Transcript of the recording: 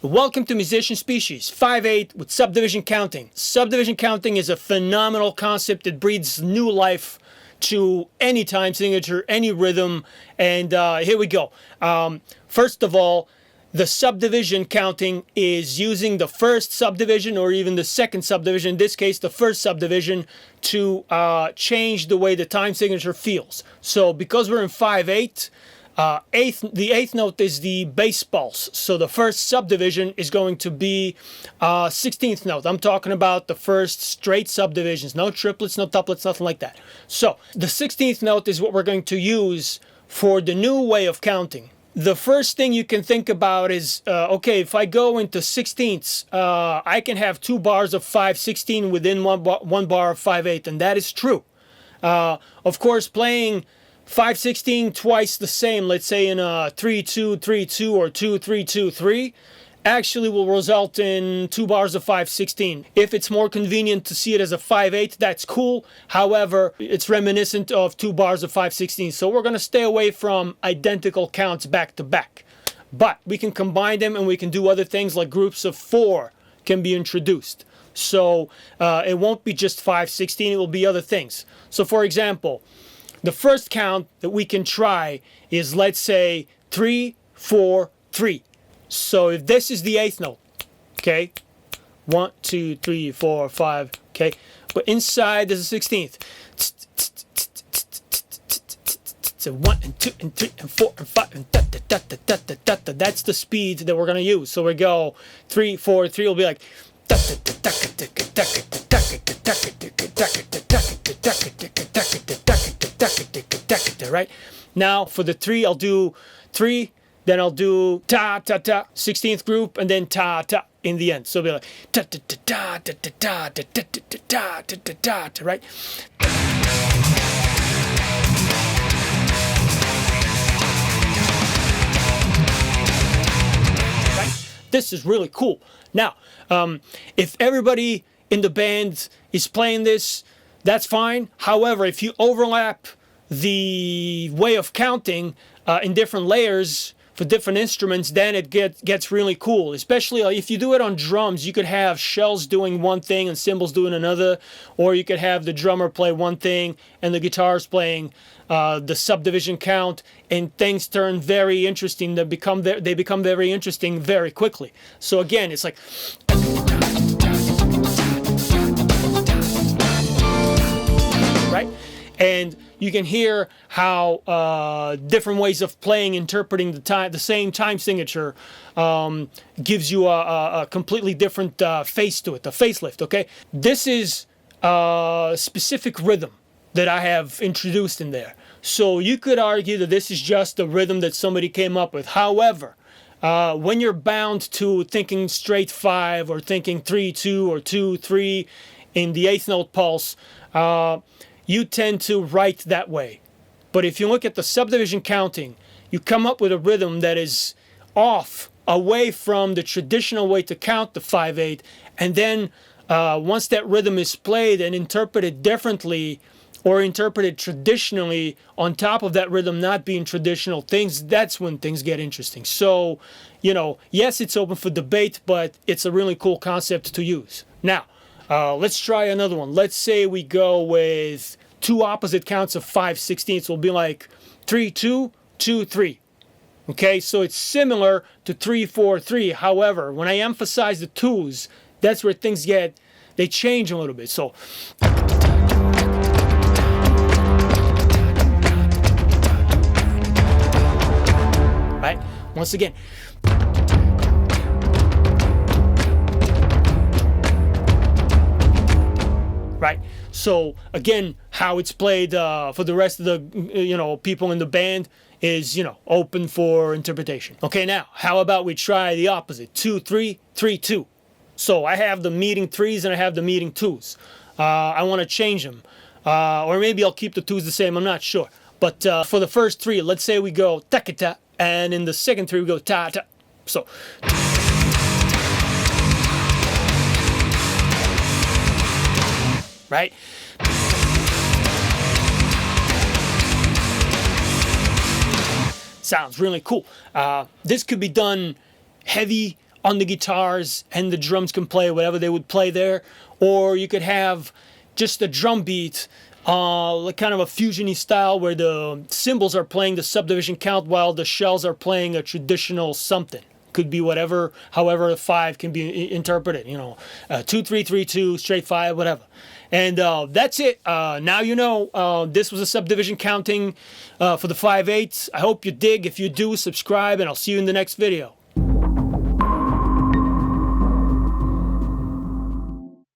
Welcome to Musician Species 5/8 with subdivision counting. Subdivision counting is a phenomenal concept that breathes new life to any time signature, any rhythm, and here we go. First of all, the subdivision counting is using the first subdivision or even the second subdivision, in this case the first subdivision, to change the way the time signature feels. So because we're in 5/8, the eighth note is the bass pulse. So the first subdivision is going to be 16th note. I'm talking about the first straight subdivisions, no triplets, no tuplets, nothing like that. So the 16th note is what we're going to use for the new way of counting. The first thing you can think about is, okay, if I go into 16ths, I can have 2 bars of 5/16 within one bar of 5/8, and that is true. Of course, playing 5/16 twice the same, let's say in a 3-2-3-2 or 2-3-2-3, actually will result in 2 bars of 5/16. If it's more convenient to see it as a 5/8, that's cool. However, it's reminiscent of 2 bars of 5/16. So we're going to stay away from identical counts back to back. But we can combine them and we can do other things like groups of 4 can be introduced. So it won't be just 5/16, it will be other things. So for example, the first count that we can try is, let's say, 3-4-3. So if this is the 8th note, okay, 1, 2, 3, 4, 5, okay, but inside there's a 16th. So 1 and 2 and 3 and 4 and 5 and that's the speed that we're gonna use. So we go 3-4-3 will be like right? Now for the 3, I'll do 3, then I'll do ta ta ta 16th group, and then ta ta in the end. So it'll be like ta ta ta ta ta ta ta ta ta ta ta, right? This is really cool. Now, if everybody in the band is playing this, that's fine. However, if you overlap the way of counting in different layers for different instruments, then it gets really cool. Especially if you do it on drums, you could have shells doing one thing and cymbals doing another, or you could have the drummer play one thing and the guitars playing the subdivision count, and things turn very interesting. They become very interesting very quickly. So again, it's like right? And you can hear how different ways of playing, interpreting the same time signature gives you a completely different face to it, a facelift, okay? This is a specific rhythm that I have introduced in there. So you could argue that this is just a rhythm that somebody came up with. However, when you're bound to thinking straight 5 or thinking 3-2 or 2-3 in the 8th note pulse, you tend to write that way. But if you look at the subdivision counting, you come up with a rhythm that is off, away from the traditional way to count the 5/8, and then once that rhythm is played and interpreted differently or interpreted traditionally on top of that rhythm not being traditional things, that's when things get interesting. So, yes, it's open for debate, but it's a really cool concept to use. Now, let's try another one. Let's say we go with 2 opposite counts of 5/16. It will be like 3-2, 2-3. Okay, so it's similar to 3-4-3. However, when I emphasize the 2s, that's where things they change a little bit. So right? Once again. Right? So again, how it's played for the rest of the people in the band is open for interpretation. Okay, now how about we try the opposite, 2-3, 3-2. So I have the meeting 3s and I have the meeting 2s. I want to change them, or maybe I'll keep the 2s the same. I'm not sure. But for the first 3, let's say we go ta-ka-ta, and in the second 3 we go ta-ta. So. Right? Sounds really cool. This could be done heavy on the guitars and the drums can play whatever they would play there. Or you could have just a drum beat, like kind of a fusion-y style where the cymbals are playing the subdivision count while the shells are playing a traditional something. Could be whatever, however the 5 can be interpreted, 2-3-3-2, straight 5, whatever. And that's it. Now you know. This was a subdivision counting for the 5/8. I hope you dig. If you do, subscribe, and I'll see you in the next video.